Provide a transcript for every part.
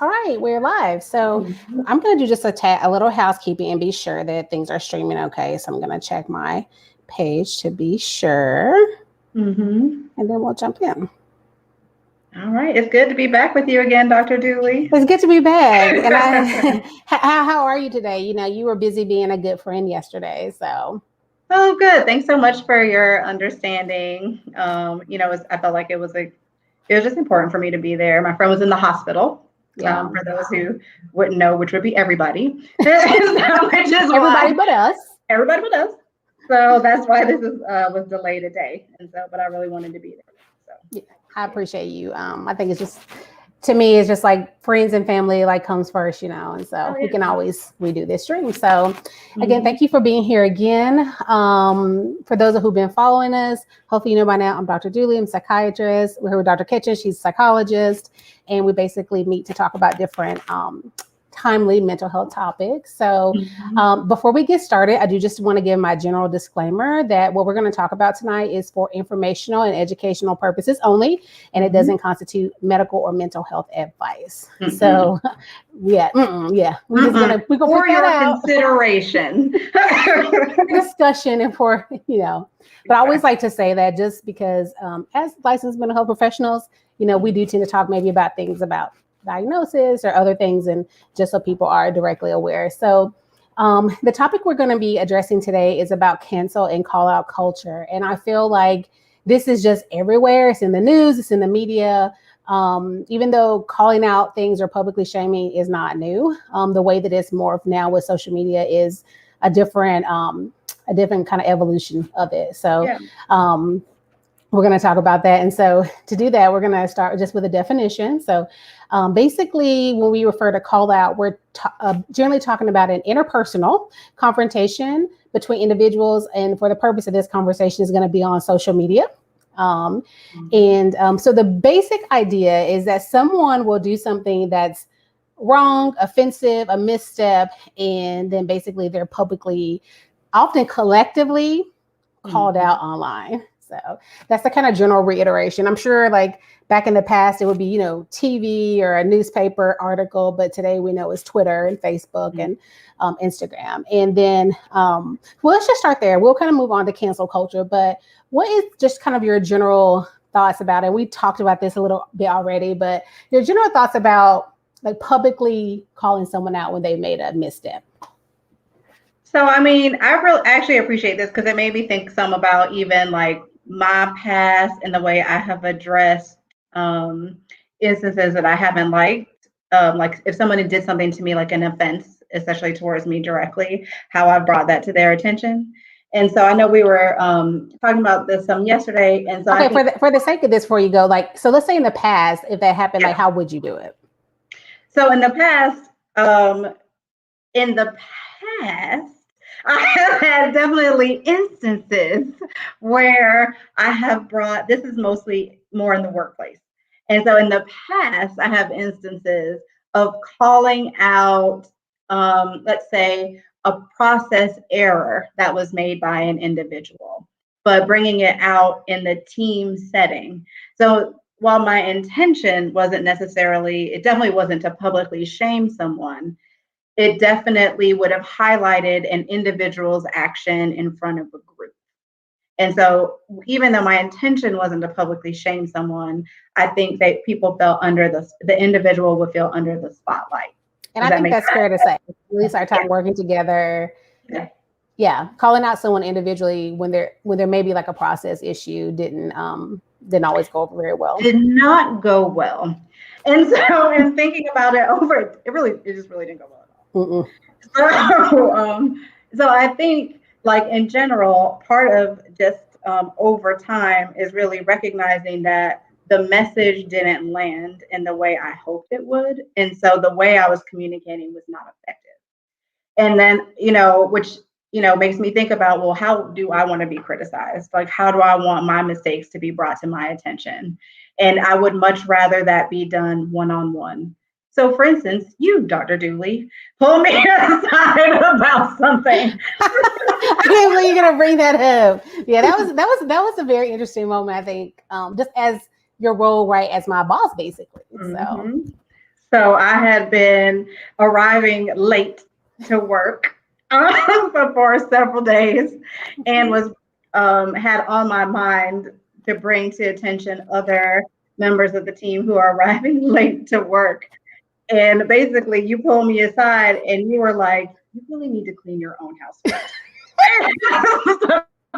All right, we're live. So I'm going to do just a little housekeeping and be sure that things are streaming okay. So I'm going to check my page to be sure. And then we'll jump in. All right. It's good to be back with you again, Dr. Dooley. It's good to be back. And how are you today? You know, you were busy being a good friend yesterday. So. Oh, good. Thanks so much for your understanding. I felt like it was just important for me to be there. My friend was in the hospital. For those who wouldn't know, which would be everybody. Everybody but us. Everybody but us. So that's why this was delayed a day. But I really wanted to be there. So yeah, I appreciate you. I think it's just, to me, it's just like friends and family like comes first, you know, and so we can always redo this stream. So again, thank you for being here again. For those who've been following us, hopefully you know by now, I'm Dr. Dooley, I'm a psychiatrist. We're here with Dr. Kitchen, she's a psychologist, and we basically meet to talk about different timely mental health topics. So before we get started, I do just want to give my general disclaimer that what we're going to talk about tonight is for informational and educational purposes only, and it doesn't constitute medical or mental health advice. So we're just gonna we gonna for put your that consideration, discussion, and for But I always like to say that just because as licensed mental health professionals, we do tend to talk maybe about things about diagnosis or other things, and just so people are directly aware. So the topic we're going to be addressing today is about cancel and call out culture. And I feel like this is just everywhere. It's in the news, it's in the media. Even though calling out things or publicly shaming is not new, the way that it's morphed now with social media is a different kind of evolution of it. So we're going to talk about that. And so to do that, we're going to start just with a definition. So basically, when we refer to call out, we're generally talking about an interpersonal confrontation between individuals. And for the purpose of this conversation is going to be on social media. So the basic idea is that someone will do something that's wrong, offensive, a misstep, and then basically they're publicly, often collectively, called out online. So that's the kind of general reiteration. I'm sure like back in the past, it would be, TV or a newspaper article, but today we know it's Twitter and Facebook and Instagram. And then, well, let's just start there. We'll kind of move on to cancel culture, but what is just kind of your general thoughts about it? We talked about this a little bit already, but your general thoughts about like publicly calling someone out when they made a misstep. So, I mean, I really actually appreciate this because it made me think some about even like my past and the way I have addressed instances that I haven't liked. Like if someone did something to me, like an offense, especially towards me directly, how I brought that to their attention. And so I know we were talking about this yesterday. And so for the sake of this, before you go, like, so let's say in the past, if that happened, like, how would you do it? So in the past, I have had definitely instances where I have brought, this is mostly more in the workplace. And so in the past, I have instances of calling out, let's say, a process error that was made by an individual, but bringing it out in the team setting. So while my intention wasn't necessarily, it definitely wasn't to publicly shame someone, it definitely would have highlighted an individual's action in front of a group. And so even though my intention wasn't to publicly shame someone, I think that people felt under the individual would feel under the spotlight. And I think that's fair to say. At least our time working together. Yeah. Calling out someone individually when there may be like a process issue didn't always go over very well. Did not go well. And so in thinking about it over, it just really didn't go well at all. So I think like in general, part of just over time is really recognizing that the message didn't land in the way I hoped it would. And so the way I was communicating was not effective. And then, which, makes me think about, well, how do I want to be criticized? Like, how do I want my mistakes to be brought to my attention? And I would much rather that be done one-on-one. So for instance, you, Dr. Dooley, pull me aside about something. I can't believe you're gonna bring that up. Yeah, that was a very interesting moment, I think. Just as your role, right, as my boss, basically. So I had been arriving late to work for several days and was had on my mind to bring to attention other members of the team who are arriving late to work. And basically you pulled me aside and you were like, you really need to clean your own house first.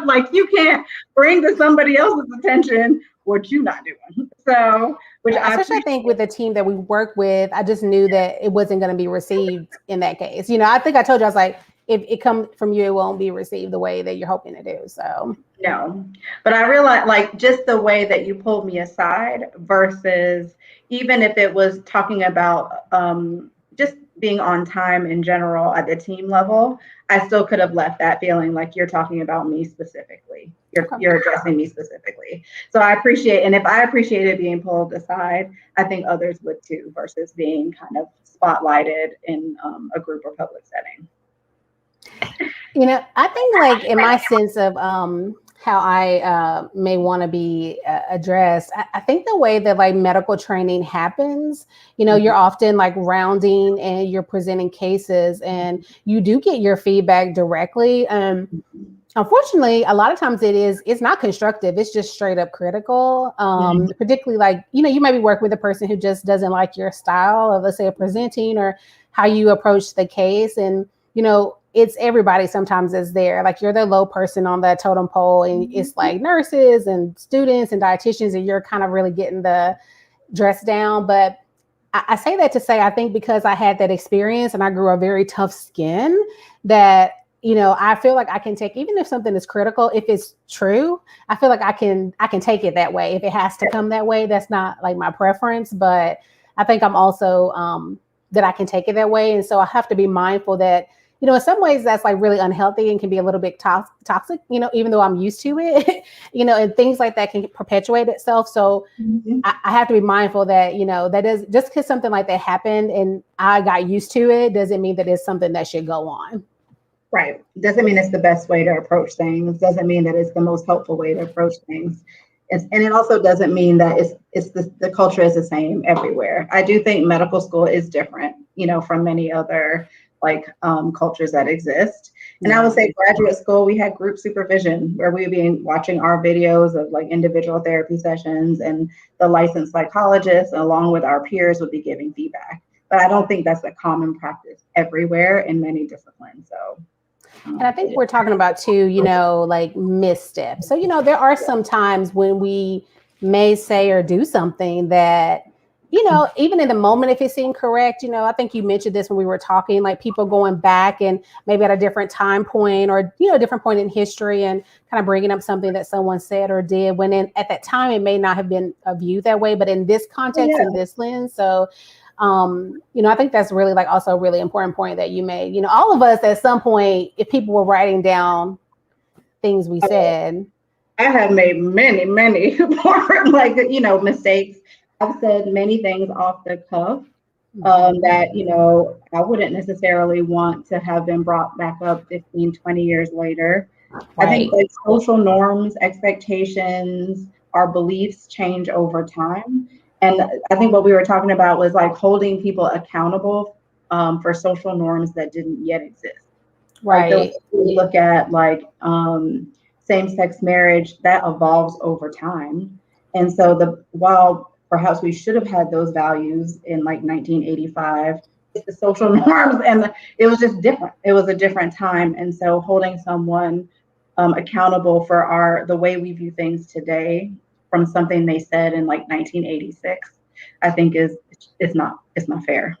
Like you can't bring to somebody else's attention what you're not doing. So, which especially I think with the team that we work with, I just knew that it wasn't going to be received in that case. I think I told you, I was like, if it comes from you, it won't be received the way that you're hoping to do. So no, but I realized like just the way that you pulled me aside versus even if it was talking about just being on time in general at the team level, I still could have left that feeling like you're talking about me specifically. You're addressing me specifically. So I appreciate, and if I appreciated being pulled aside, I think others would too, versus being kind of spotlighted in a group or public setting. I think like in my sense of how I may want to be addressed, I think the way that like medical training happens, you're often like rounding and you're presenting cases and you do get your feedback directly. Unfortunately, a lot of times it's not constructive. It's just straight up critical. Particularly like, you might be working with a person who just doesn't like your style of, let's say, presenting or how you approach the case. And, it's everybody sometimes is there. Like you're the low person on the totem pole and it's like nurses and students and dietitians and you're kind of really getting the dress down. But I say that to say, I think because I had that experience and I grew a very tough skin that, I feel like I can take, even if something is critical, if it's true, I feel like I can take it that way. If it has to come that way, that's not like my preference, but I think I'm also that I can take it that way. And so I have to be mindful that, in some ways that's like really unhealthy and can be a little bit toxic, even though I'm used to it, and things like that can perpetuate itself. So I have to be mindful that, that is just because something like that happened and I got used to it, doesn't mean that it's something that should go on. Right. Doesn't mean it's the best way to approach things. Doesn't mean that it's the most helpful way to approach things. And it also doesn't mean that it's the culture is the same everywhere. I do think medical school is different, from many other cultures that exist. And I would say graduate school, we had group supervision where we'd be watching our videos of like individual therapy sessions and the licensed psychologists along with our peers would be giving feedback. But I don't think that's a common practice everywhere in many disciplines. So. And I think we're talking about too, like missteps. So, there are some times when we may say or do something that, even in the moment, if it's incorrect, I think you mentioned this when we were talking, like people going back and maybe at a different time point or, a different point in history and kind of bringing up something that someone said or did when at that time, it may not have been viewed that way, but in this context, in this lens. So, I think that's really like also a really important point that you made. All of us at some point, if people were writing down things we said. I have made many, many more mistakes. I've said many things off the cuff that, I wouldn't necessarily want to have been brought back up 15, 20 years later. Right. I think like social norms, expectations, our beliefs change over time. And I think what we were talking about was like holding people accountable for social norms that didn't yet exist. Right. Like we look at like same-sex marriage that evolves over time. And so while perhaps we should have had those values in like 1985, it's the social norms and it was just different. It was a different time. And so holding someone accountable for the way we view things today from something they said in like 1986, I think it's not fair.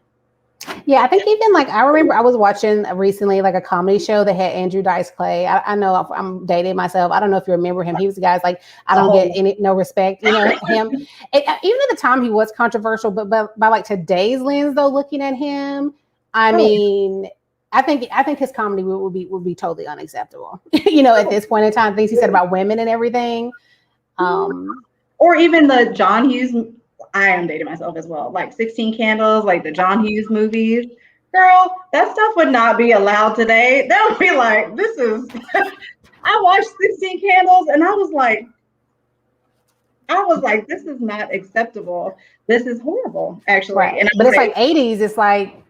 Yeah, I think even like I remember I was watching recently like a comedy show that had Andrew Dice Clay. I know I'm dating myself. I don't know if you remember him. He was the guy's like I don't get no respect, him. And even at the time he was controversial, but by like today's lens though, looking at him, I mean, I think his comedy would be totally unacceptable. At this point in time, things he said about women and everything. Or even the John Hughes. I am dating myself as well. Like 16 Candles, like the John Hughes movies. Girl, that stuff would not be allowed today. That would be like, this is, I watched 16 Candles and I was like, I was like, this is not acceptable. This is horrible, actually. Right. And But I it's say, like 80s, it's like,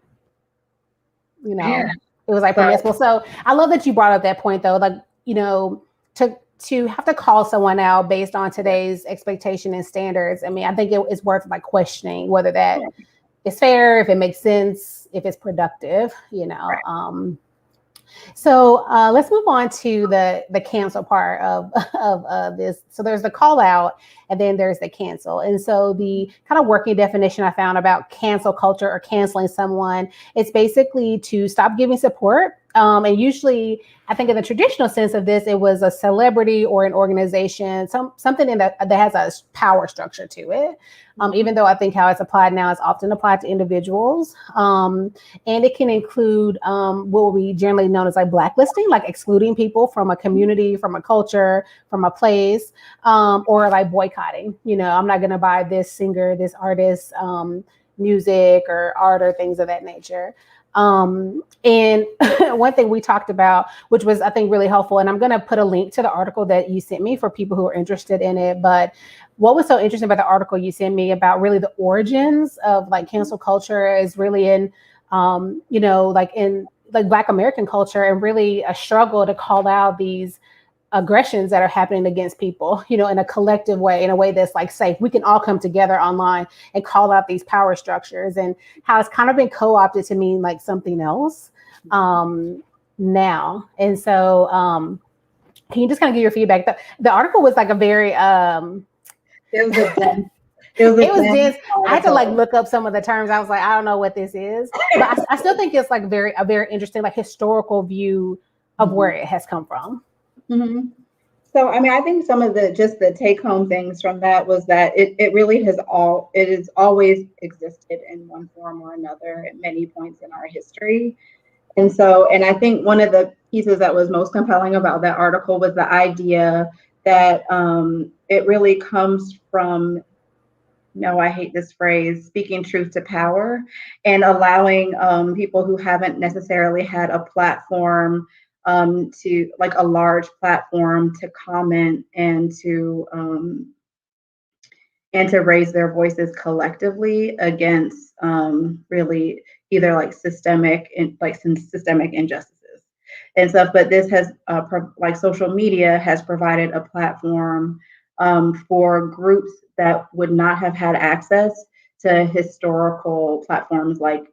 yeah. it was like So permissible. So I love that you brought up that point though. Like, to have to call someone out based on yeah, today's expectation and standards. I mean, I think it's worth like questioning whether that yeah, is fair, if it makes sense, if it's productive, right. So let's move on to the cancel part of of this. So there's the call out, and then there's the cancel. And so the kind of working definition I found about cancel culture or canceling someone, it's basically to stop giving support. And usually, I think in the traditional sense of this, it was a celebrity or an organization, something in that has a power structure to it. Even though I think how it's applied now is often applied to individuals. And it can include what will be generally known as like blacklisting, like excluding people from a community, from a culture, from a place, or like boycotting. I'm not going to buy this singer, this artist, music or art or things of that nature. And one thing we talked about, which was I think really helpful, and I'm going to put a link to the article that you sent me for people who are interested in it. But what was so interesting about the article you sent me about really the origins of like cancel culture is really in, like in like Black American culture, and really a struggle to call out these aggressions that are happening against people, in a collective way, in a way that's like safe. We can all come together online and call out these power structures, and how it's kind of been co-opted to mean like something else now. And so can you just kind of give your feedback? The article was like a very It was a dense, it was a it was dense. dense I had to like article. look up some of the terms. I was like, I don't know what this is, but I still think it's like a very interesting like historical view of where it has come from. Mhm. So, I mean, I think some of the take home things from that was that it really it has always existed in one form or another at many points in our history. And I think one of the pieces that was most compelling about that article was the idea that it really comes from, no, I hate this phrase, speaking truth to power, and allowing people who haven't necessarily had a platform, to like a large platform, to comment and to raise their voices collectively against really either like some systemic injustices and stuff. But this has like social media has provided a platform for groups that would not have had access to historical platforms like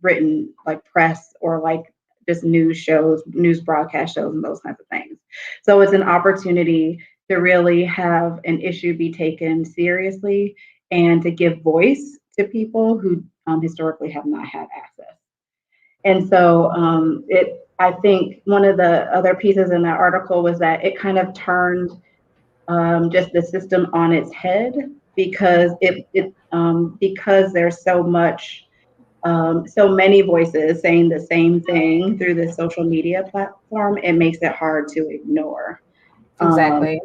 written like press or like just news shows, news broadcast shows, and those kinds of things. So it's an opportunity to really have an issue be taken seriously and to give voice to people who historically have not had access. And so I think one of the other pieces in that article was that it kind of turned just the system on its head because because there's so many voices saying the same thing through the social media platform. It makes it hard to ignore. Um, Exactly.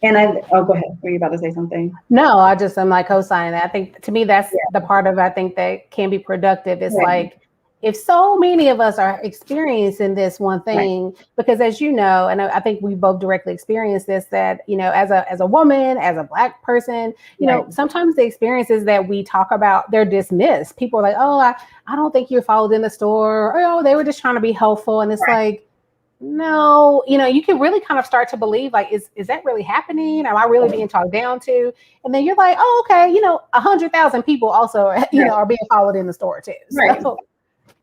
oh, go ahead. Were you about to say something? No, I'm like co-signing that. I think to me that's Yeah, the part of it I think that can be productive. It's right, like if so many of us are experiencing this one right, thing, because as you know, and I think we both directly experienced this, that as a woman, as a Black person, right, sometimes the experiences that we talk about, they're dismissed. People are like, oh, I don't think you're followed in the store, or oh, they were just trying to be helpful. And it's right, like, no, you can really kind of start to believe like, is that really happening? Am I really being talked down to? And then you're like, oh, okay, 100,000 people also, right, are being followed in the store too. right. So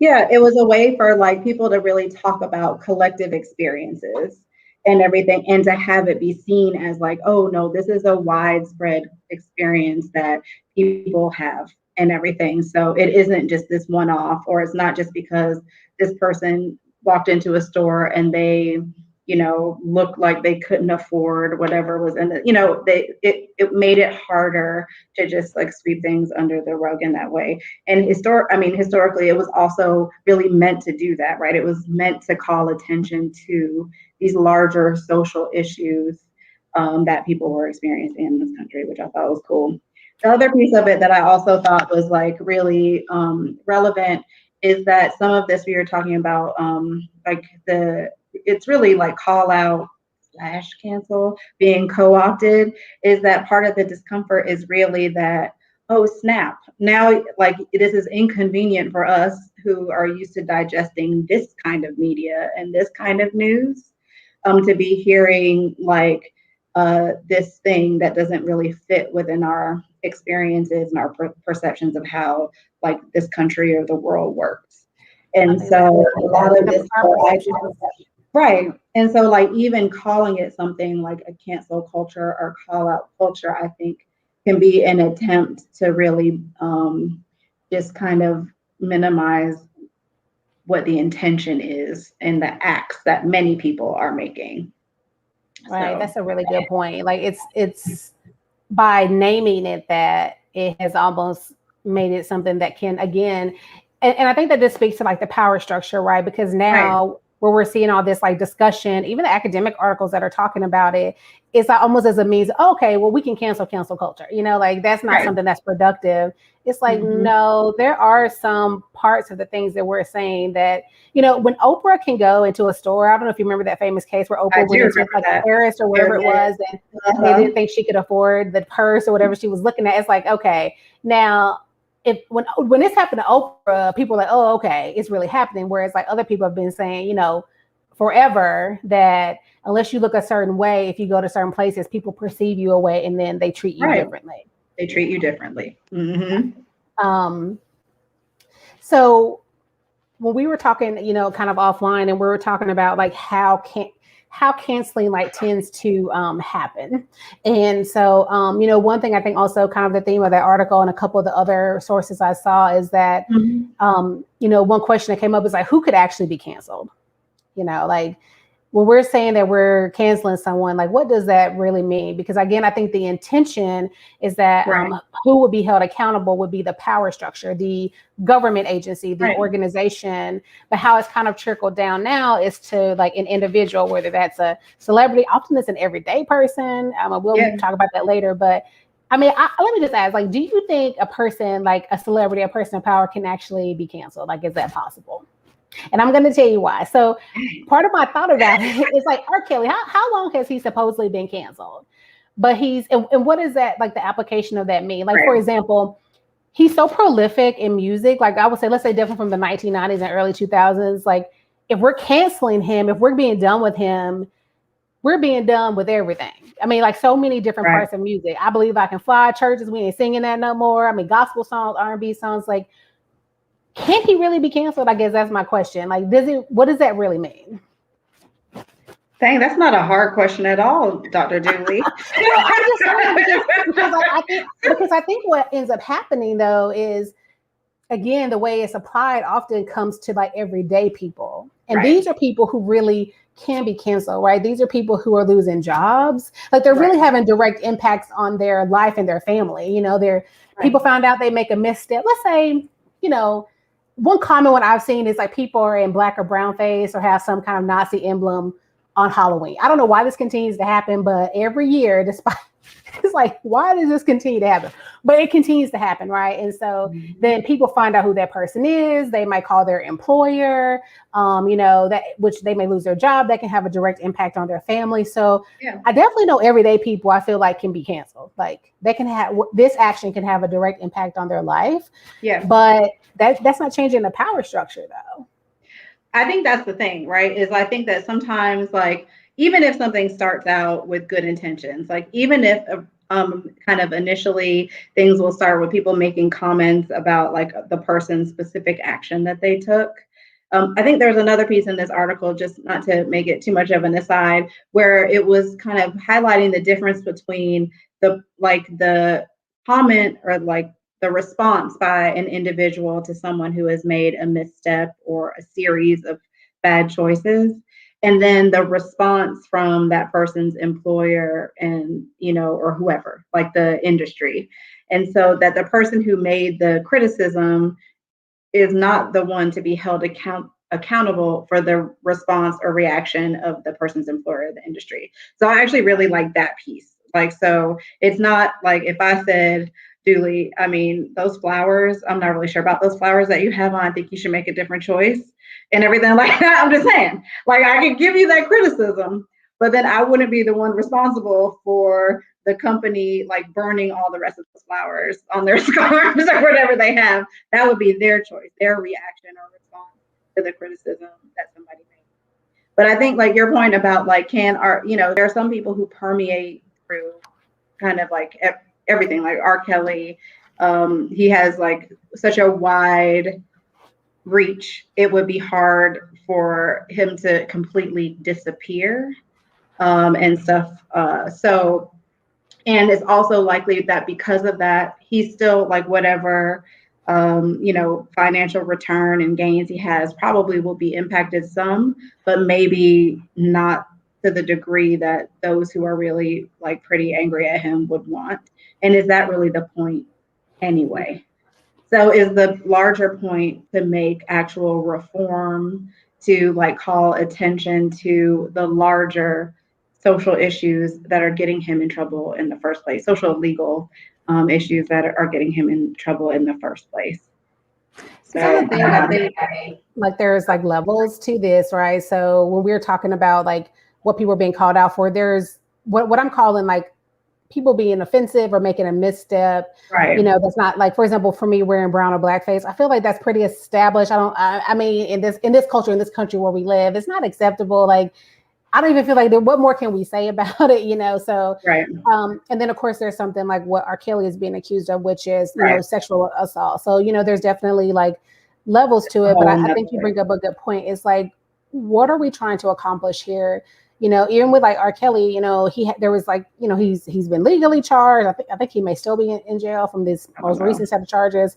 Yeah, it was a way for like people to really talk about collective experiences and everything, and to have it be seen as like, oh no, this is a widespread experience that people have and everything. So it isn't just this one off, or it's not just because this person walked into a store and they, looked like they couldn't afford whatever was in the, it made it harder to just like sweep things under the rug in that way. And historically, it was also really meant to do that, right? It was meant to call attention to these larger social issues that people were experiencing in this country, which I thought was cool. The other piece of it that I also thought was like really relevant is that some of this we were talking about, like it's really like call out / cancel being co-opted, is that part of the discomfort is really that, oh snap, now like this is inconvenient for us who are used to digesting this kind of media and this kind of news, to be hearing like this thing that doesn't really fit within our experiences and our perceptions of how like this country or the world works. And so a lot of this right. And so like even calling it something like a cancel culture or call out culture, I think can be an attempt to really just kind of minimize what the intention is and the acts that many people are making. Right. So That's a really good point. Like it's by naming it that it has almost made it something that can again, and I think that this speaks to like the power structure, right? Because right, now where we're seeing all this like discussion, even the academic articles that are talking about it, it's like almost as a means, okay, well, we can cancel culture. Like that's not right. something that's productive. It's like, Hmm. no, there are some parts of the things that we're saying that, when Oprah can go into a store, I don't know if you remember that famous case where I Oprah do went into remember like that. Paris or wherever it was, and they Uh-huh. didn't think she could afford the purse or whatever she was looking at. It's like, okay, now if when this happened to Oprah, people are like, oh, okay, it's really happening. Whereas like other people have been saying, forever that unless you look a certain way, if you go to certain places, people perceive you a way and then they treat you Right. differently. They treat you differently. Hmm. Um, so when we were talking, kind of offline, and we were talking about like how canceling like tends to happen. And so, one thing I think also kind of the theme of that article and a couple of the other sources I saw is that, Hmm. one question that came up is like, who could actually be canceled? Like when we're saying that we're canceling someone, like what does that really mean? Because again, I think the intention is that Right. who would be held accountable would be the power structure, the government agency, the Right. organization. But how it's kind of trickled down now is to like an individual, whether that's a celebrity, often it's an everyday person. We'll Yeah. talk about that later. But I mean, let me just ask, like, do you think a person like a celebrity, a person of power can actually be canceled? Like, is that possible? And I'm going to tell you why. So part of my thought about it is like, R. Kelly, how long has he supposedly been canceled? But and what is that, like the application of that mean? Like, for Right. example, he's so prolific in music. Like I would say, let's say definitely from the 1990s and early 2000s. Like if we're canceling him, if we're being done with him, we're being done with everything. I mean, like so many different Right. parts of music. I Believe I Can Fly, churches, we ain't singing that no more. I mean, gospel songs, R&B songs, like, can he really be canceled? I guess that's my question. Like, what does that really mean? Dang, that's not a hard question at all, Dr. Dooley. Well, I'm just saying because I think what ends up happening though is again the way it's applied often comes to like everyday people, and Right. these are people who really can be canceled, right? These are people who are losing jobs, like they're Right. really having direct impacts on their life and their family. They're Right. people found out they make a misstep. Let's say, one common one I've seen is like people are in black or brown face or have some kind of Nazi emblem on Halloween. I don't know why this continues to happen, but every year, despite it's like, why does this continue to happen? But it continues to happen, right? And so then people find out who that person is. They might call their employer, that which they may lose their job. That can have a direct impact on their family. So Yeah. I definitely know everyday people I feel like can be canceled. Like they can have this action can have a direct impact on their life. Yeah. But that's not changing the power structure though. I think that's the thing, right? Is I think that sometimes, like, even if something starts out with good intentions, like, even if kind of initially things will start with people making comments about like the person's specific action that they took. I think there's another piece in this article, just not to make it too much of an aside, where it was kind of highlighting the difference between the comment or like the response by an individual to someone who has made a misstep or a series of bad choices, and then the response from that person's employer and or whoever, like the industry. And so that the person who made the criticism is not the one to be held accountable for the response or reaction of the person's employer or the industry. So I actually really like that piece. Like, so it's not like if I said, Dooley, I mean, those flowers, I'm not really sure about those flowers that you have on. I think you should make a different choice and everything like that. I'm just saying, like, I can give you that criticism, but then I wouldn't be the one responsible for the company like burning all the rest of those flowers on their scarves or whatever they have. That would be their choice, their reaction or response to the criticism that somebody made. But I think like your point about like can art, there are some people who permeate through kind of like everything, like R. Kelly. He has like such a wide reach. It would be hard for him to completely disappear and stuff. And it's also likely that because of that, he's still like whatever, financial return and gains he has probably will be impacted some, but maybe not to the degree that those who are really like pretty angry at him would want. And is that really the point anyway? So is the larger point to make actual reform, to like call attention to the larger social issues that are getting him in trouble in the first place, social legal issues that are getting him in trouble in the first place. So the thing, I think like there's like levels to this, right? So when we're talking about like what people are being called out for, there's what I'm calling like people being offensive or making a misstep, right. That's not like, for example, for me wearing brown or blackface, I feel like that's pretty established. I mean, in this culture, in this country where we live, it's not acceptable. Like, I don't even feel like what more can we say about it, so right. And then of course there's something like what R. Kelly is being accused of, which is right. Sexual assault. So there's definitely like levels to it, but I think you bring up a good point. It's like, what are we trying to accomplish here? Even with like R. Kelly, there was like, he's been legally charged. I think he may still be in jail from this most recent set of charges.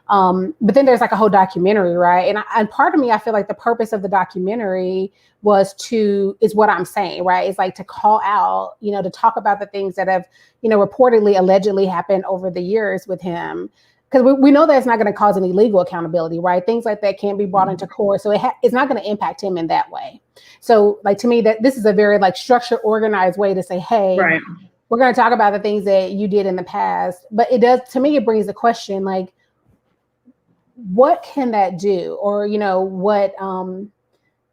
But then there's like a whole documentary, right? And part of me, I feel like the purpose of the documentary is what I'm saying, right? It's like to call out, to talk about the things that have, reportedly, allegedly happened over the years with him. Because we know that it's not going to cause any legal accountability, right? Things like that can't be brought into court. So it's not going to impact him in that way. So like, to me, that this is a very like structured, organized way to say, hey, right. we're going to talk about the things that you did in the past. But it does, to me, it brings the question, like, what can that do? Or, what,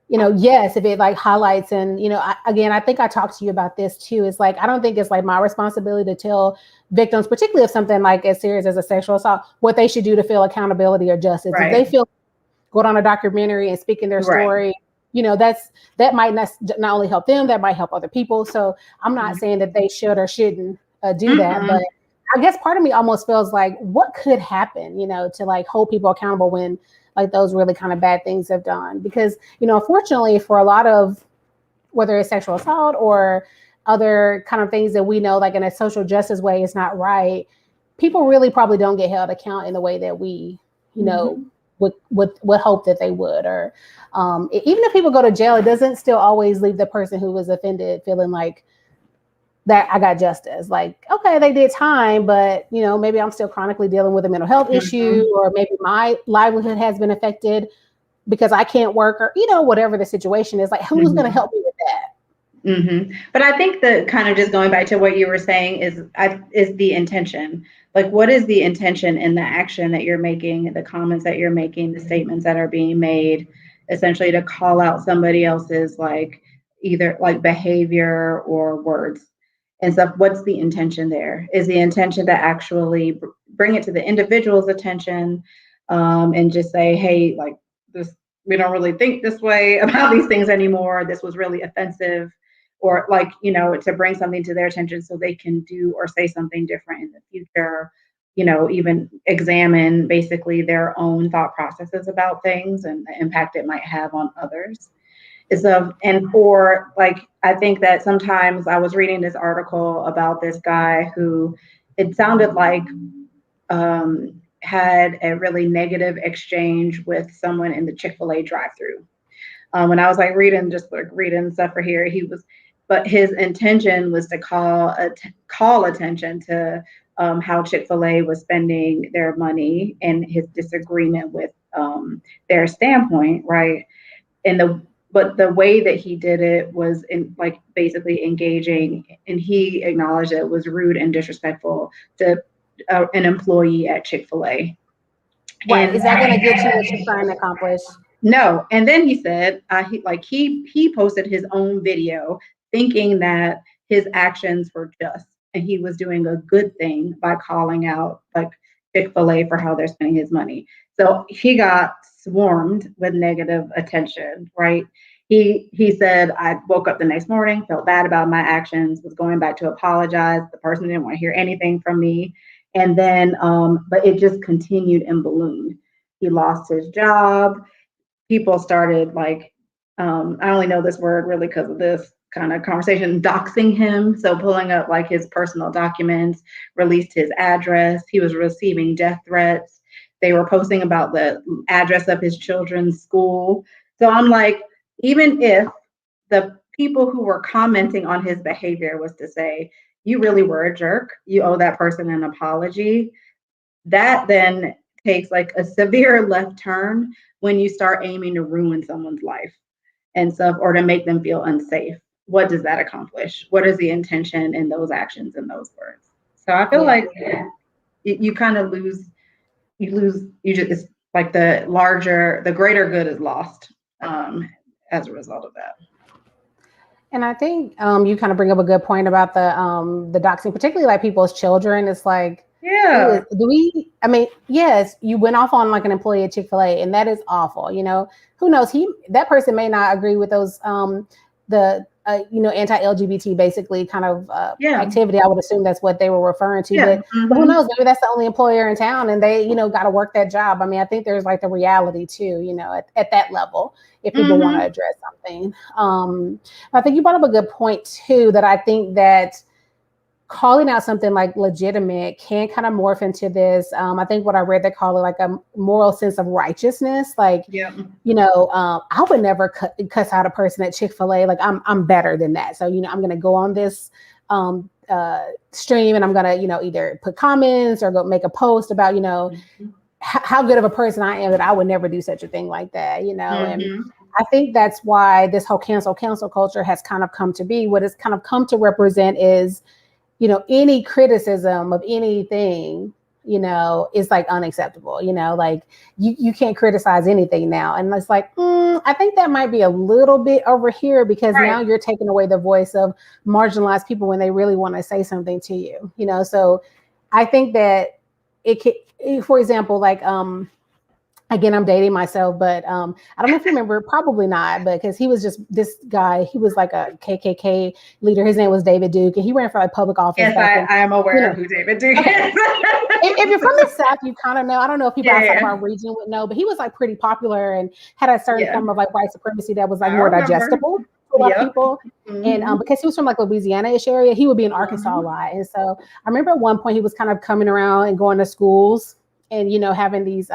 yes, if it like highlights and, I think I talked to you about this too. It's like, I don't think it's like my responsibility to tell victims, particularly of something like as serious as a sexual assault, what they should do to feel accountability or justice. Right. If they feel going on a documentary and speaking their story, that might not only help them, that might help other people. So I'm not saying that they should or shouldn't do that, but I guess part of me almost feels like what could happen, to like hold people accountable when like those really kind of bad things have done. Because, unfortunately for a lot of, whether it's sexual assault or other kind of things that we know, like in a social justice way, is not right. People really probably don't get held account in the way that we, would hope that they would. Or even if people go to jail, it doesn't still always leave the person who was offended feeling like that I got justice. Like, okay, they did time, but maybe I'm still chronically dealing with a mental health issue, or maybe my livelihood has been affected because I can't work, or whatever the situation is. Like, who's going to help me with that? But I think that kind of just going back to what you were saying is the intention. Like, what is the intention in the action that you're making, the comments that you're making, the statements that are being made, essentially to call out somebody else's like either like behavior or words and stuff. What's the intention there? Is the intention to actually bring it to the individual's attention and just say, hey, like this, we don't really think this way about these things anymore. This was really offensive. Or like, to bring something to their attention so they can do or say something different in the future, even examine basically their own thought processes about things and the impact it might have on others. And for like, I think that sometimes I was reading this article about this guy who it sounded like had a really negative exchange with someone in the Chick-fil-A drive-thru. When I was like reading stuff for here, but his intention was to call attention to how Chick-fil-A was spending their money and his disagreement with their standpoint, right? But the way that he did it was in like basically engaging, and he acknowledged that it was rude and disrespectful to an employee at Chick-fil-A. Right. Is that going to get you what you're trying to accomplish? No. And then he said he posted his own video thinking that his actions were just and he was doing a good thing by calling out like Chick-fil-A for how they're spending his money. So he got swarmed with negative attention, right? He said, I woke up the next morning, felt bad about my actions, was going back to apologize. The person didn't want to hear anything from me. And then, but it just continued and ballooned. He lost his job. People started like, I only know this word really because of this kind of conversation, doxing him. So pulling up like his personal documents, released his address. He was receiving death threats. They were posting about the address of his children's school. So I'm like, even if the people who were commenting on his behavior was to say, you really were a jerk, you owe that person an apology, that then takes like a severe left turn when you start aiming to ruin someone's life and stuff or to make them feel unsafe. What does that accomplish? What is the intention in those actions and those words? So I feel like you kind of you just, it's like the greater good is lost as a result of that. And I think you kind of bring up a good point about the doxing, particularly like people's children. It's like, yeah, I mean, yes, you went off on like an employee at Chick-fil-A, and that is awful. You know, who knows? That person may not agree with those anti-LGBT basically kind of activity. I would assume that's what they were referring to. But who knows? Maybe that's the only employer in town, and they got to work that job. I mean, I think there's like the reality too. At that level, if people want to address something. I think you brought up a good point too. That I think that calling out something like legitimate can kind of morph into this. I think what I read, they call it like a moral sense of righteousness. Like, I would never cuss out a person at Chick-fil-A. Like I'm better than that. So, I'm going to go on this stream and I'm going to, either put comments or go make a post about, how good of a person I am that I would never do such a thing like that, and I think that's why this whole cancel culture has kind of come to be. What it's kind of come to represent is, any criticism of anything, is like unacceptable, like you can't criticize anything now. And it's like, I think that might be a little bit over here because now you're taking away the voice of marginalized people when they really want to say something to you, so I think that it could, for example, like, again, I'm dating myself, but I don't know if you remember, probably not, but because he was just this guy, he was like a KKK leader. His name was David Duke, and he ran for like public office. Yes, I am aware of who David Duke is. If you're from the South, you kind of know. I don't know if people outside of our region would know, but he was like pretty popular and had a certain form of like white supremacy that was like more digestible to a lot of people. And because he was from like Louisiana-ish area, he would be in Arkansas a lot. And so I remember at one point he was kind of coming around and going to schools and, having these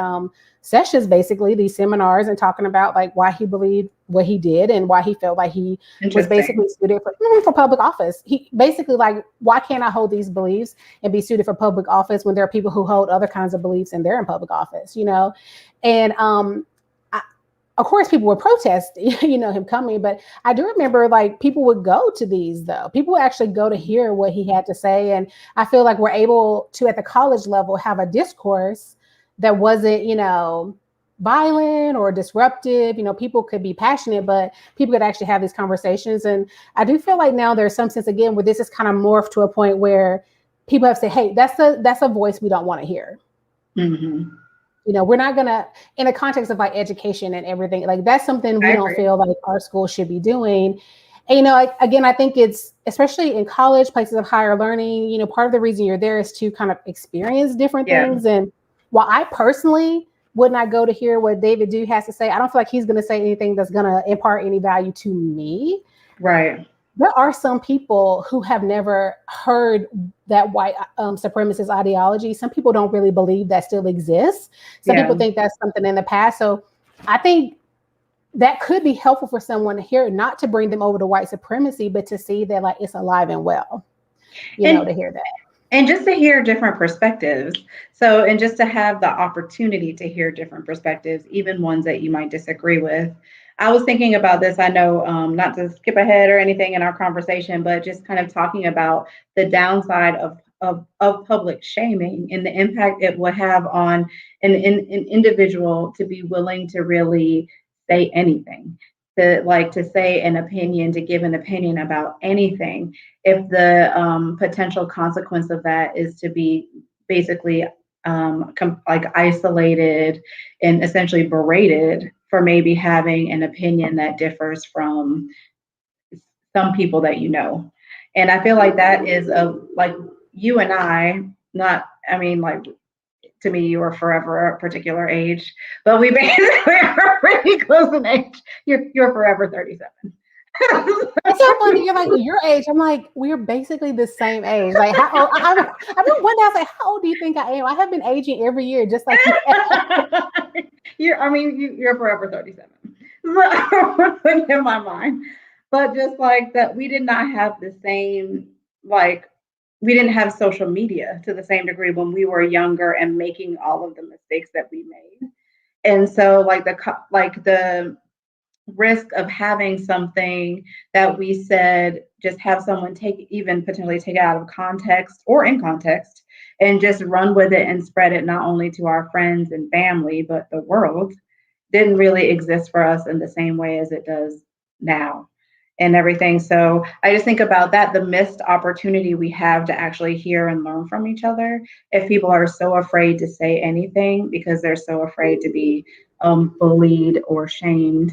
sessions, basically these seminars, and talking about like why he believed what he did and why he felt like he was basically suited for public office. He basically like, why can't I hold these beliefs and be suited for public office when there are people who hold other kinds of beliefs and they're in public office, And of course, people would protest, him coming, but I do remember like people would go to these though. People would actually go to hear what he had to say. And I feel like we're able to, at the college level, have a discourse that wasn't, violent or disruptive. People could be passionate, but people could actually have these conversations. And I do feel like now there's some sense again where this is kind of morphed to a point where people have said, hey, that's a voice we don't want to hear. We're not gonna, in the context of like education and everything, like that's something we don't feel like our school should be doing. And, again, I think it's, especially in college, places of higher learning, part of the reason you're there is to kind of experience different things. And while I personally would not go to hear what David Duke has to say, I don't feel like he's going to say anything that's going to impart any value to me. Right. There are some people who have never heard that white supremacist ideology. Some people don't really believe that still exists. Some people think that's something in the past. So I think that could be helpful for someone to hear, not to bring them over to white supremacy, but to see that like it's alive and well, to hear that. And just to hear different perspectives. So, and just to have the opportunity to hear different perspectives, even ones that you might disagree with. I was thinking about this, I know, not to skip ahead or anything in our conversation, but just kind of talking about the downside of public shaming and the impact it would have on an individual to be willing to really say anything. to say an opinion, to give an opinion about anything, if the potential consequence of that is to be basically like isolated and essentially berated for maybe having an opinion that differs from some people that you know. And I feel like that is like you and I, not, I mean, like to me, you are forever a particular age, but we basically are pretty close in age. You're forever 37. It's so funny. You're like your age. I'm like, we're basically the same age. Like, how old? I remember one day I was like, how old do you think I am? I have been aging every year, just like you. You're forever 37. In my mind, but just like that, we did not have the same like we didn't have social media to the same degree when we were younger and making all of the mistakes that we made. And so the risk of having something that we said, just have someone potentially take it out of context or in context and just run with it and spread it not only to our friends and family, but the world, didn't really exist for us in the same way as it does now and everything. So I just think about that, the missed opportunity we have to actually hear and learn from each other if people are so afraid to say anything because they're so afraid to be bullied or shamed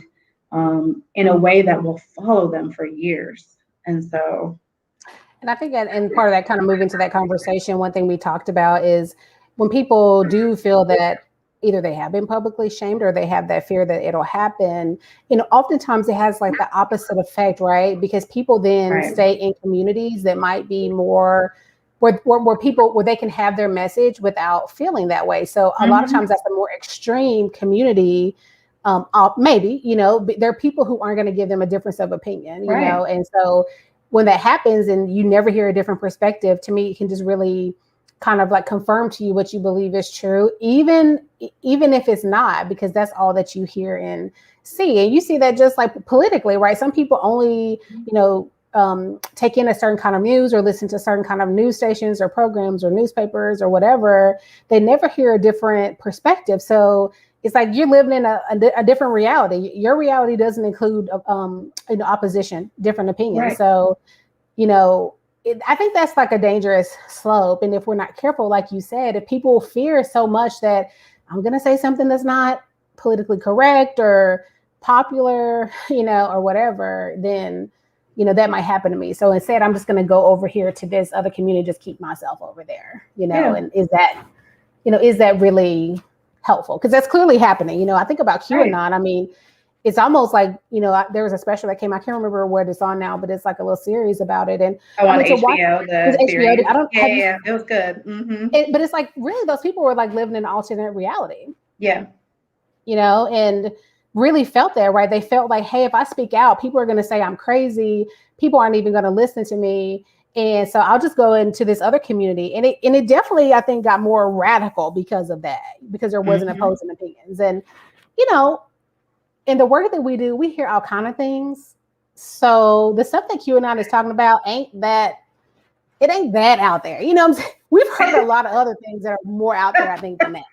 in a way that will follow them for years. And so. And I think that, and part of that kind of moving to that conversation, one thing we talked about is when people do feel that either they have been publicly shamed or they have that fear that it'll happen, oftentimes it has like the opposite effect, right? Because people then stay in communities that might be more where they can have their message without feeling that way. So a lot of times that's a more extreme community. Maybe, there are people who aren't going to give them a difference of opinion, and so when that happens and you never hear a different perspective, to me, it can just really kind of like confirm to you what you believe is true, even if it's not, because that's all that you hear and see. And you see that just like politically, right? Some people only, take in a certain kind of news or listen to certain kind of news stations or programs or newspapers or whatever. They never hear a different perspective. So it's like you're living in a different reality. Your reality doesn't include opposition, different opinions. Right. So, I think that's like a dangerous slope. And if we're not careful, like you said, if people fear so much that I'm going to say something that's not politically correct or popular, or whatever, then, that might happen to me. So instead, I'm just going to go over here to this other community, just keep myself over there, and is that really helpful? Because that's clearly happening. I think about QAnon. Right. I mean, it's almost like, there was a special that came, I can't remember what it's on now, but it's like a little series about it. And on HBO, it was good. Mm-hmm. But it's like, really, those people were like living in an alternate reality. Yeah. And really felt that, right? They felt like, hey, if I speak out, people are going to say I'm crazy. People aren't even going to listen to me. And so I'll just go into this other community. And it definitely, I think, got more radical because of that, because there wasn't opposing opinions. And, in the work that we do, we hear all kind of things. So the stuff that QAnon is talking about ain't that out there. We've heard a lot of other things that are more out there, I think, than that.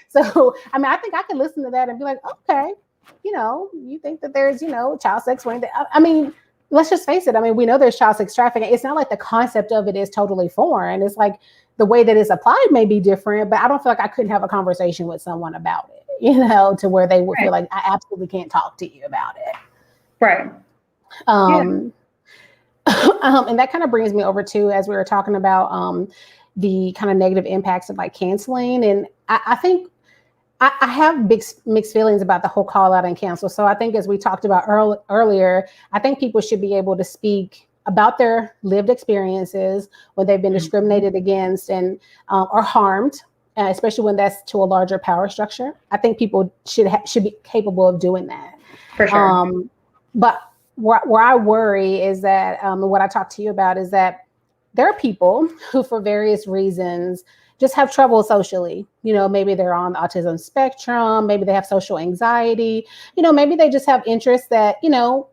So, I mean, I think I can listen to that and be like, okay, you think that there's, child sex or anything. I mean, let's just face it. I mean, we know there's child sex trafficking. It's not like the concept of it is totally foreign. It's like the way that it's applied may be different, but I don't feel like I couldn't have a conversation with someone about it, to where they would feel like I absolutely can't talk to you about it. Right. And that kind of brings me over to, as we were talking about the kind of negative impacts of like canceling. And I think I have mixed feelings about the whole call out and cancel. So I think, as we talked about earlier, I think people should be able to speak about their lived experiences when they've been discriminated against and or harmed, especially when that's to a larger power structure. I think people should be capable of doing that. For sure. But where I worry is that what I talked to you about is that there are people who, for various reasons, just have trouble socially. Maybe they're on the autism spectrum. Maybe they have social anxiety. Maybe they just have interests that,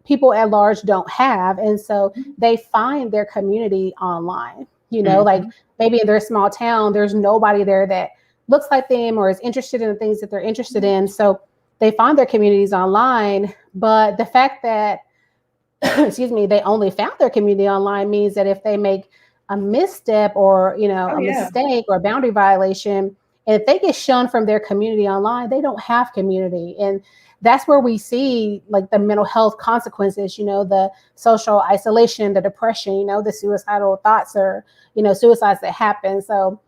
people at large don't have. And so they find their community online, like maybe in their small town, there's nobody there that looks like them or is interested in the things that they're interested in. So they find their communities online, but the fact that, excuse me, they only found their community online means that if they make a misstep or, a mistake or a boundary violation, and if they get shunned from their community online, they don't have community. And that's where we see like the mental health consequences, the social isolation, the depression, the suicidal thoughts or, suicides that happen. So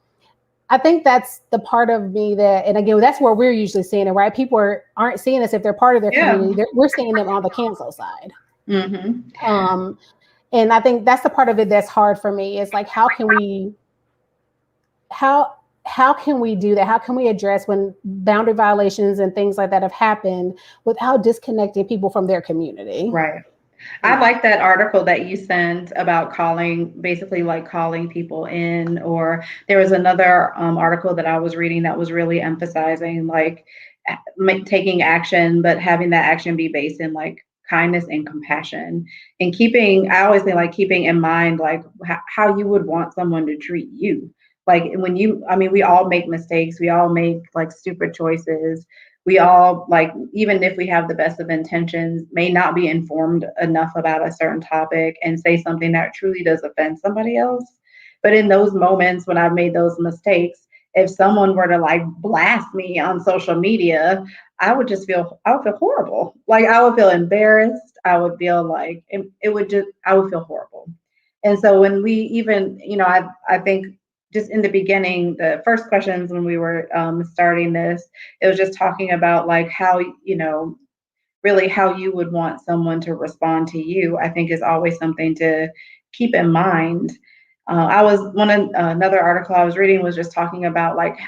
I think that's the part of me that, and again, that's where we're usually seeing it, right? People aren't seeing us if they're part of their community. We're seeing them on the cancel side. Mm-hmm. And I think that's the part of it that's hard for me. Is like, how can we do that? How can we address when boundary violations and things like that have happened without disconnecting people from their community? Right. I like that article that you sent about basically like calling people in, or there was another article that I was reading that was really emphasizing like taking action, but having that action be based in like kindness and compassion, and I always think like keeping in mind like how you would want someone to treat you. Like we all make mistakes. We all make like stupid choices. We all, like, even if we have the best of intentions, may not be informed enough about a certain topic and say something that truly does offend somebody else. But in those moments when I've made those mistakes, if someone were to like blast me on social media, I would feel horrible. Like I would feel embarrassed. I would feel like I would feel horrible. And so when we even, I think just in the beginning, the first questions when we were starting this, it was just talking about like how, really how you would want someone to respond to you, I think is always something to keep in mind. Another article I was reading was just talking about like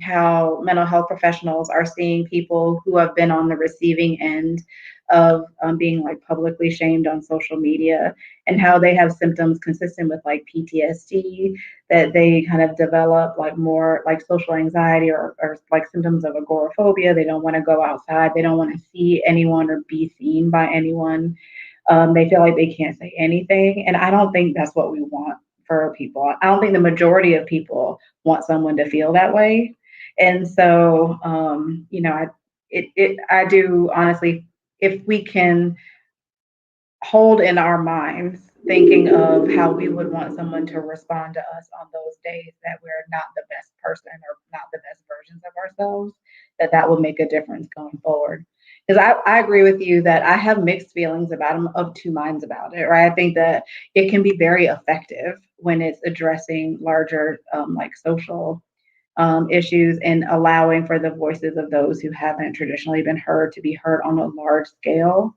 how mental health professionals are seeing people who have been on the receiving end of being like publicly shamed on social media, and how they have symptoms consistent with like PTSD, that they kind of develop like more like social anxiety or like symptoms of agoraphobia. They don't want to go outside. They don't want to see anyone or be seen by anyone. They feel like they can't say anything. And I don't think that's what we want for people. I don't think the majority of people want someone to feel that way. And so, I do honestly, if we can hold in our minds thinking of how we would want someone to respond to us on those days that we're not the best person or not the best versions of ourselves, that would make a difference going forward. Because I agree with you that I have mixed feelings about them, of two minds about it, right? I think that it can be very effective when it's addressing larger like social issues and allowing for the voices of those who haven't traditionally been heard to be heard on a large scale.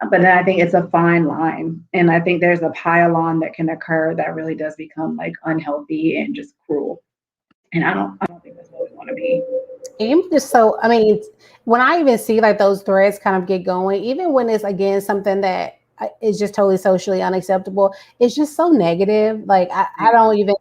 But then I think it's a fine line. And I think there's a pile-on that can occur that really does become like unhealthy and just cruel. And I don't think that's what we want to be. When I even see like those threads kind of get going, even when it's again something that is just totally socially unacceptable, it's just so negative. Like I don't even,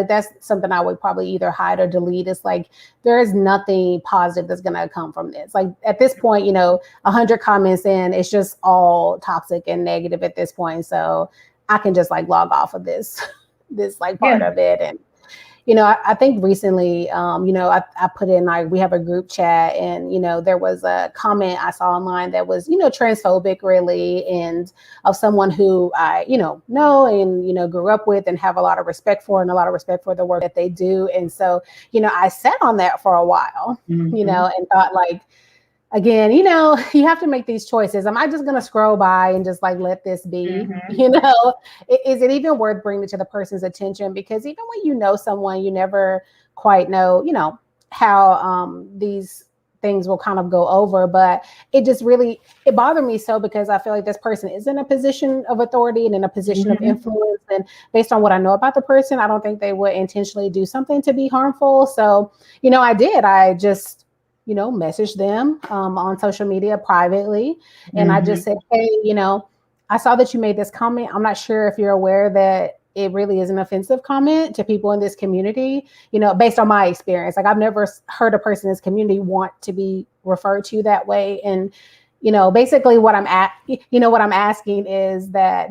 that's something I would probably either hide or delete. It's like there is nothing positive that's gonna come from this. Like at this point, 100 comments in, it's just all toxic and negative at this point. So I can just like log off of this like part of it. And I think recently, I put in like, we have a group chat, and, there was a comment I saw online that was, transphobic really, and of someone who I, know and, grew up with and have a lot of respect for, and a lot of respect for the work that they do. And so, I sat on that for a while, and thought like, again, you have to make these choices. Am I just going to scroll by and just like let this be? Is it even worth bringing it to the person's attention? Because even when you know someone, you never quite know, how these things will kind of go over. But it bothered me so, because I feel like this person is in a position of authority and in a position of influence. And based on what I know about the person, I don't think they would intentionally do something to be harmful. So, I just message them on social media privately. And I just said, hey, I saw that you made this comment. I'm not sure if you're aware that it really is an offensive comment to people in this community, based on my experience. Like I've never heard a person in this community want to be referred to that way. And, basically what what I'm asking is that,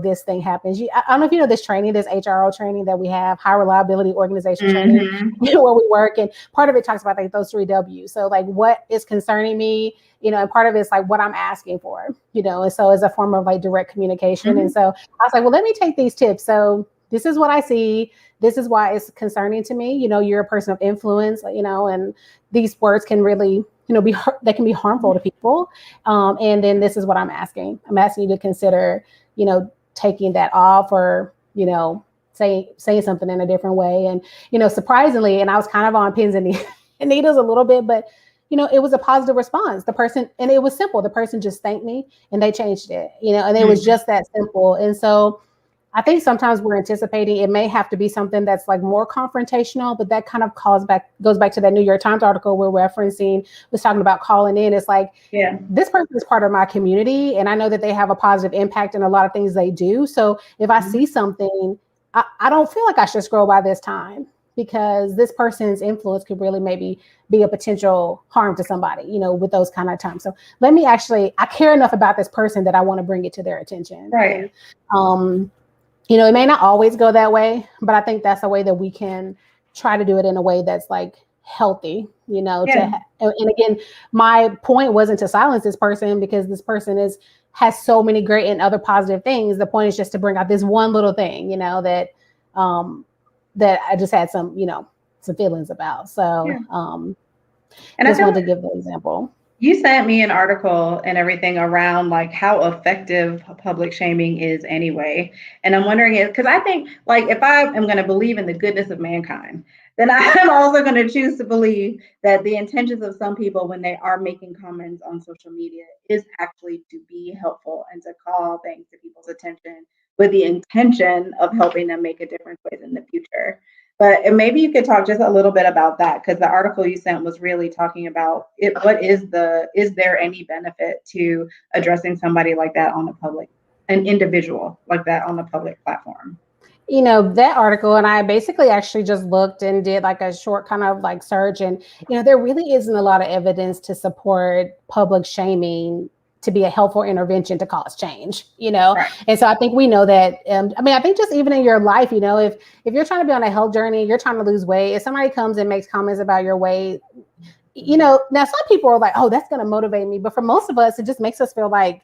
this thing happens. I don't know if you know this training, this HRO training that we have, high reliability organization training, where we work. And part of it talks about like those 3 W's. So like what is concerning me, and part of it's like what I'm asking for, and so as a form of like direct communication. And so I was like, well, let me take these tips. So this is what I see. This is why it's concerning to me. You're a person of influence, and these words can really, they can be harmful to people. And then this is what I'm asking. I'm asking you to consider, taking that off or, saying something in a different way. And, surprisingly, and I was kind of on pins and needles a little bit, but, it was a positive response. The person, and it was simple. The person just thanked me and they changed it, and it was just that simple. And so I think sometimes we're anticipating it may have to be something that's like more confrontational, but that kind of goes back to that New York Times article we're referencing, was talking about calling in. It's like, this person is part of my community and I know that they have a positive impact in a lot of things they do. So if I see something, I don't feel like I should scroll by this time because this person's influence could really maybe be a potential harm to somebody, with those kind of times. So let me I care enough about this person that I want to bring it to their attention. Right. And, it may not always go that way, but I think that's a way that we can try to do it in a way that's like healthy, and again, my point wasn't to silence this person because this person has so many great and other positive things. The point is just to bring out this one little thing, that I just had some feelings about. So, and I just wanted to give the example. You sent me an article and everything around like how effective public shaming is anyway. And I'm wondering because I think like if I am going to believe in the goodness of mankind, then I'm also going to choose to believe that the intentions of some people when they are making comments on social media is actually to be helpful and to call things to people's attention with the intention of helping them make a difference in the future. But maybe you could talk just a little bit about that because the article you sent was really talking about it. Is there any benefit to addressing somebody like that an individual like that on a public platform? That article, and I basically actually just looked and did like a short kind of like search, and there really isn't a lot of evidence to support public shaming to be a helpful intervention to cause change, Right. And so I think we know that, I think just even in your life, if you're trying to be on a health journey, you're trying to lose weight, if somebody comes and makes comments about your weight, now some people are like, oh, that's going to motivate me. But for most of us, it just makes us feel like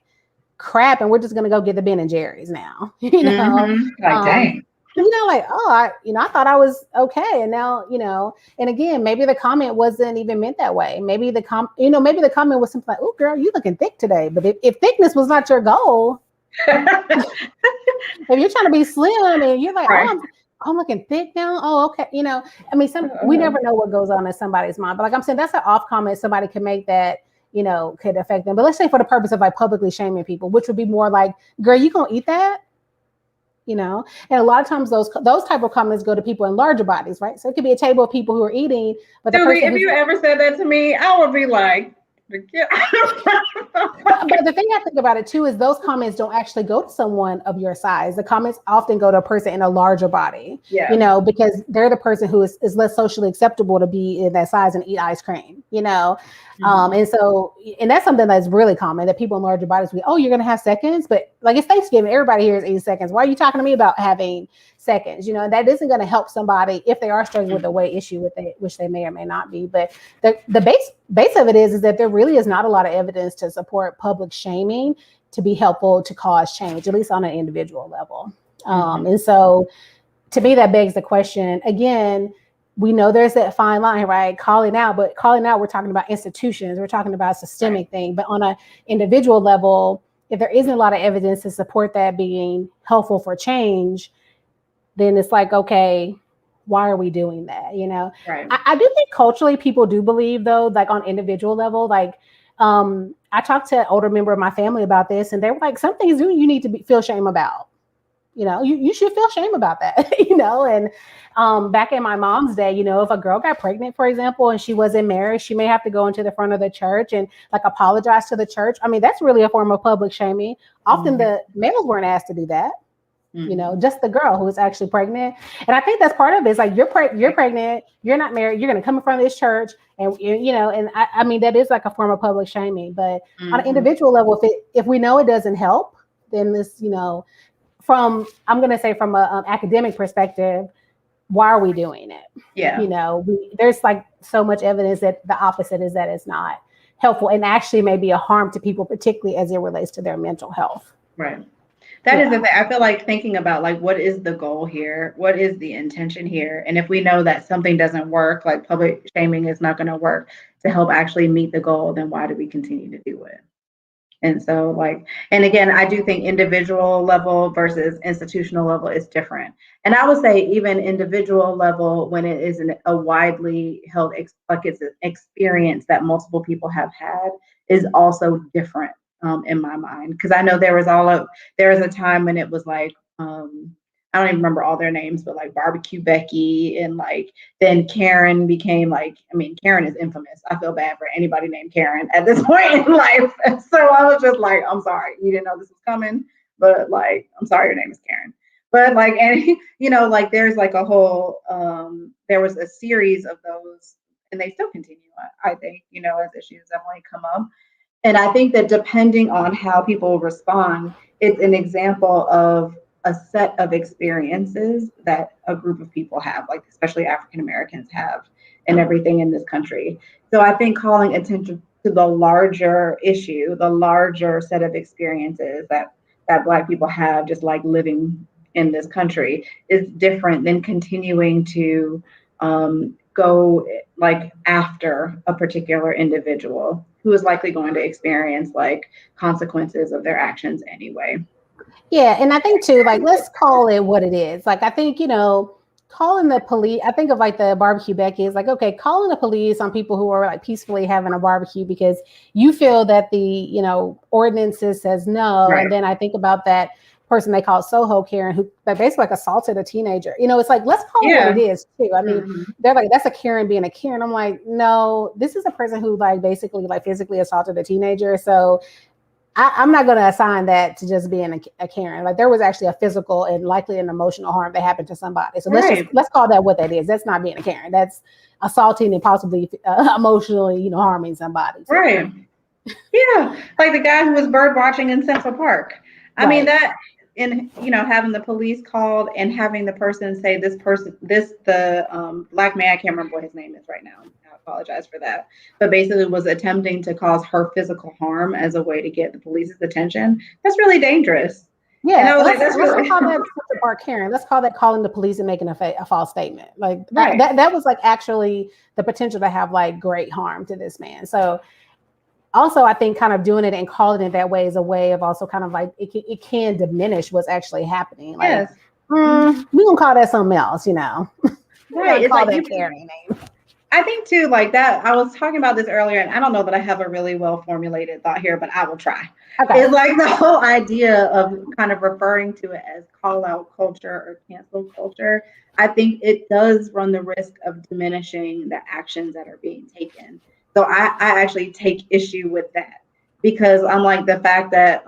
crap. And we're just going to go get the Ben and Jerry's now, Like, dang. Like, oh, I thought I was okay. And now, and again, maybe the comment wasn't even meant that way. Maybe the comment was something like, oh, girl, you looking thick today. But if thickness was not your goal, if you're trying to be slim and you're like, right. oh, I'm looking thick now. Oh, okay. We never know what goes on in somebody's mind. But like I'm saying, that's an off comment somebody can make that, could affect them. But let's say for the purpose of like publicly shaming people, which would be more like, girl, you gonna eat that? And a lot of times those type of comments go to people in larger bodies, right? So it could be a table of people who are eating, but if you ever said that to me, I would be like, but the thing I think about it too is those comments don't actually go to someone of your size. The comments often go to a person in a larger body, because they're the person who is less socially acceptable to be in that size and eat ice cream, and so, and that's something that's really common that people in larger bodies will, oh, you're going to have seconds, but like it's Thanksgiving, everybody here is eating seconds. Why are you talking to me about having seconds? And that isn't going to help somebody if they are struggling with a weight issue, which they may or may not be. But the base of it is that there really is not a lot of evidence to support public shaming to be helpful to cause change, at least on an individual level. And so to me, that begs the question again. We know there's that fine line, right? Calling out, we're talking about institutions, we're talking about a systemic thing. But on an individual level, if there isn't a lot of evidence to support that being helpful for change, then it's like, okay, why are we doing that? Right. I do think culturally people do believe though, like on individual level, like I talked to an older member of my family about this and they were like, some things you need to feel shame about. You should feel shame about that, and back in my mom's day, if a girl got pregnant, for example, and she wasn't married, she may have to go into the front of the church and like apologize to the church. I mean, that's really a form of public shaming. Often the males weren't asked to do that. Just the girl who is actually pregnant. And I think that's part of it. It's like you're pregnant, you're not married, you're going to come in front of this church, and and I mean that is like a form of public shaming. But on an individual level, if we know it doesn't help, then this, I'm going to say from an academic perspective, why are we doing it? Yeah. There's like so much evidence that the opposite is that it's not helpful and actually may be a harm to people, particularly as it relates to their mental health. Right. That is the thing. I feel like thinking about like, what is the goal here? What is the intention here? And if we know that something doesn't work, like public shaming is not going to work to help actually meet the goal, then why do we continue to do it? And so and again, I do think individual level versus institutional level is different. And I would say even individual level, when it is a widely held, like it's an experience that multiple people have had, is also different in my mind. Because I know there was a time when it was like, I don't even remember all their names, but like Barbecue Becky, and like then Karen became Karen is infamous. I feel bad for anybody named Karen at this point in life. And so I was just like, I'm sorry, you didn't know this was coming, but like, I'm sorry, your name is Karen. But like, and there's like a whole, there was a series of those, and they still continue, I think, as issues definitely come up. And I think that depending on how people respond, it's an example of a set of experiences that a group of people have, like especially African Americans have, and everything in this country. So I think calling attention to the larger issue, the larger set of experiences that Black people have, just like living in this country, is different than continuing to go like after a particular individual who is likely going to experience like consequences of their actions anyway. Yeah, and I think too, like, let's call it what it is. Like, I think, calling the police, I think of like the Barbecue Becky is like, okay, calling the police on people who are like peacefully having a barbecue because you feel that the, ordinances says no. Right. And then I think about that person they call Soho Karen, who basically like assaulted a teenager. It's like, let's call it what it is too. I mean, they're like, that's a Karen being a Karen. I'm like, no, this is a person who like basically like physically assaulted a teenager. So I'm not going to assign that to just being a Karen. Like there was actually a physical and likely an emotional harm that happened to somebody. So let's call that what that is. That's not being a Karen. That's assaulting and possibly emotionally, harming somebody. So. Right. Yeah. Like the guy who was bird watching in Central Park. I mean that, and having the police called and having the person say the Black man, I can't remember what his name is right now. I apologize for that. But basically was attempting to cause her physical harm as a way to get the police's attention. That's really dangerous. Yeah, let's call that Central Park Karen. Let's call that calling the police and making a false statement. Like that was like actually the potential to have like great harm to this man. So also, I think kind of doing it and calling it that way is a way of also kind of like it can diminish what's actually happening. Like, yes. We gonna call that something else, Right. It's like that Karen name. I think too, like that. I was talking about this earlier, and I don't know that I have a really well formulated thought here, but I will try. Okay. It's like the whole idea of kind of referring to it as call out culture or cancel culture. I think it does run the risk of diminishing the actions that are being taken. So I actually take issue with that because I'm like the fact that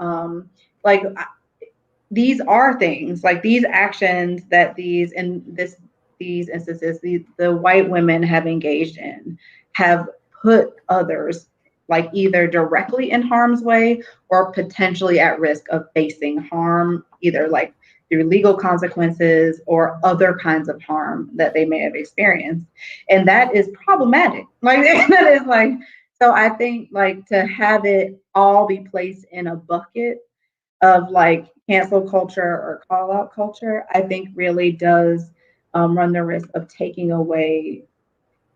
these are things like these actions that these instances, the white women have engaged in have put others like either directly in harm's way or potentially at risk of facing harm, either like through legal consequences or other kinds of harm that they may have experienced. And that is problematic. Like that is like, so I think like to have it all be placed in a bucket of like cancel culture or call out culture, I think really does run the risk of taking away.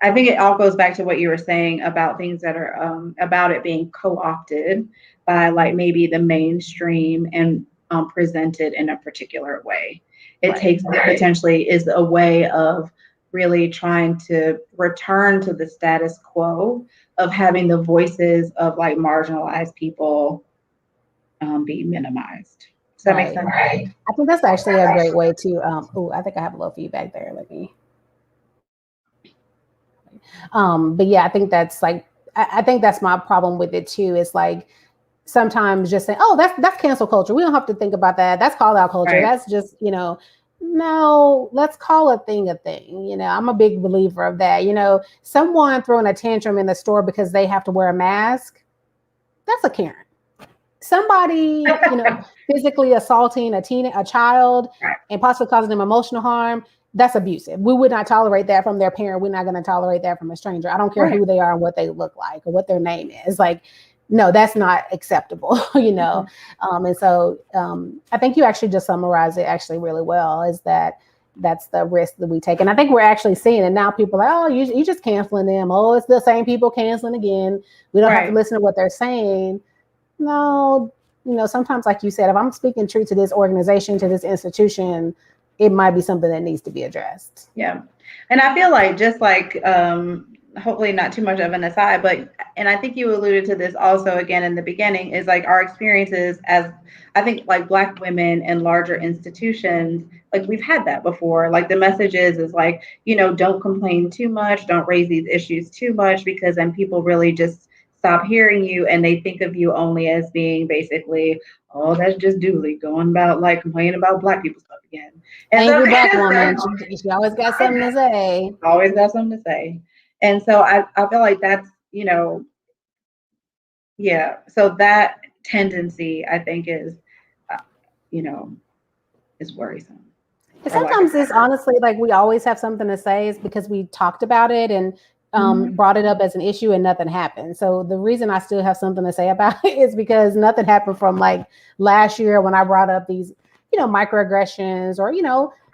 I think it all goes back to what you were saying about things that are about it being co-opted by like maybe the mainstream and presented in a particular way. It potentially is a way of really trying to return to the status quo of having the voices of like marginalized people be minimized. Does that make sense? Right. I think that's actually a great way to, I think I have a little feedback there. Let me. But yeah, I think that's like, I think that's my problem with it too. It's like, sometimes just saying, oh, that's cancel culture. We don't have to think about that. That's call out culture. Right. That's just, no, let's call a thing a thing. I'm a big believer of that. Someone throwing a tantrum in the store because they have to wear a mask, that's a Karen. Somebody, physically assaulting a child Right. and possibly causing them emotional harm, that's abusive. We would not tolerate that from their parent. We're not going to tolerate that from a stranger. I don't care Right. who they are and what they look like or what their name is. Like, no, that's not acceptable, Mm-hmm. And so I think you actually just summarized it actually really well, is that's the risk that we take. And I think we're actually seeing it now. People are like, oh, you just canceling them. Oh, it's the same people canceling again. We don't have to Right. listen to what they're saying. No, sometimes, like you said, if I'm speaking true to this organization, to this institution, it might be something that needs to be addressed. Yeah. And I feel like, just like, hopefully not too much of an aside, but, and I think you alluded to this also again in the beginning, is like our experiences as, I think, like Black women in larger institutions, like we've had that before. Like the message is like, don't complain too much, don't raise these issues too much, because then people really just stop hearing you and they think of you only as being basically, oh, that's just Dooley going about like complaining about Black people stuff again. And Angry so Black woman, she always got something to say. always got something to say. And so I feel like that's, yeah. So that tendency, I think, is, you know, is worrisome. And sometimes it's honestly like we always have something to say is because we talked about it and brought it up as an issue and nothing happened. So the reason I still have something to say about it is because nothing happened from like last year when I brought up these, microaggressions or,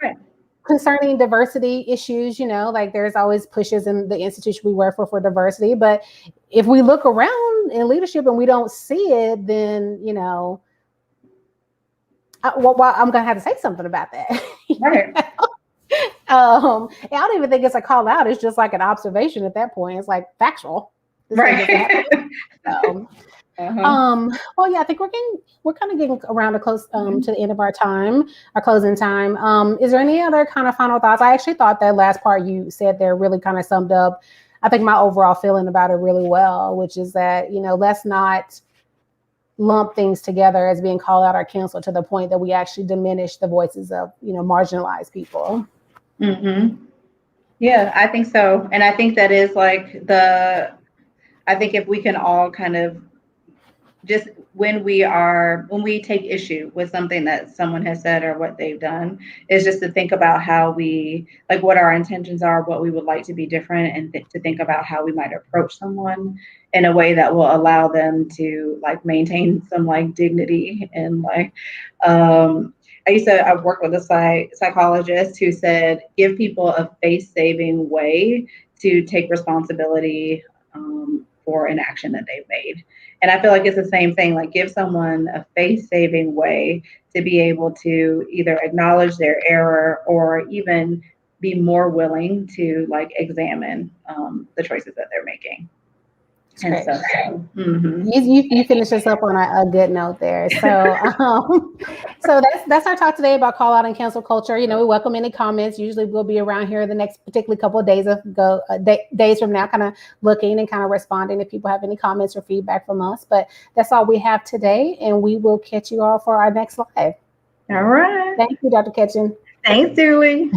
Right. concerning diversity issues, like there's always pushes in the institution we work for diversity. But if we look around in leadership and we don't see it, then, I'm going to have to say something about that. Right. I don't even think it's a call out. It's just like an observation at that point. It's like factual. Right. Well, yeah, I think we're kind of getting around to close to the end of our closing time. Is there any other kind of final thoughts? I actually thought that last part you said there really kind of summed up, I think, my overall feeling about it really well, which is that, let's not lump things together as being called out or canceled to the point that we actually diminish the voices of, marginalized people. Mm-hmm. Yeah, I think so. And I think that is like I think if we can all kind of just when we take issue with something that someone has said or what they've done, is just to think about how we, like, what our intentions are, what we would like to be different, and to think about how we might approach someone in a way that will allow them to like maintain some like dignity. And like, I've worked with a psychologist who said, give people a face-saving way to take responsibility for an action that they've made. And I feel like it's the same thing, like give someone a face-saving way to be able to either acknowledge their error or even be more willing to like examine the choices that they're making. And so, you finish us up on a good note there. So, so that's our talk today about call out and cancel culture. We welcome any comments. Usually, we'll be around here the next particularly couple of days from now, kind of looking and kind of responding if people have any comments or feedback from us. But that's all we have today, and we will catch you all for our next live. All right. Thank you, Dr. Ketchen. Thanks, Julie.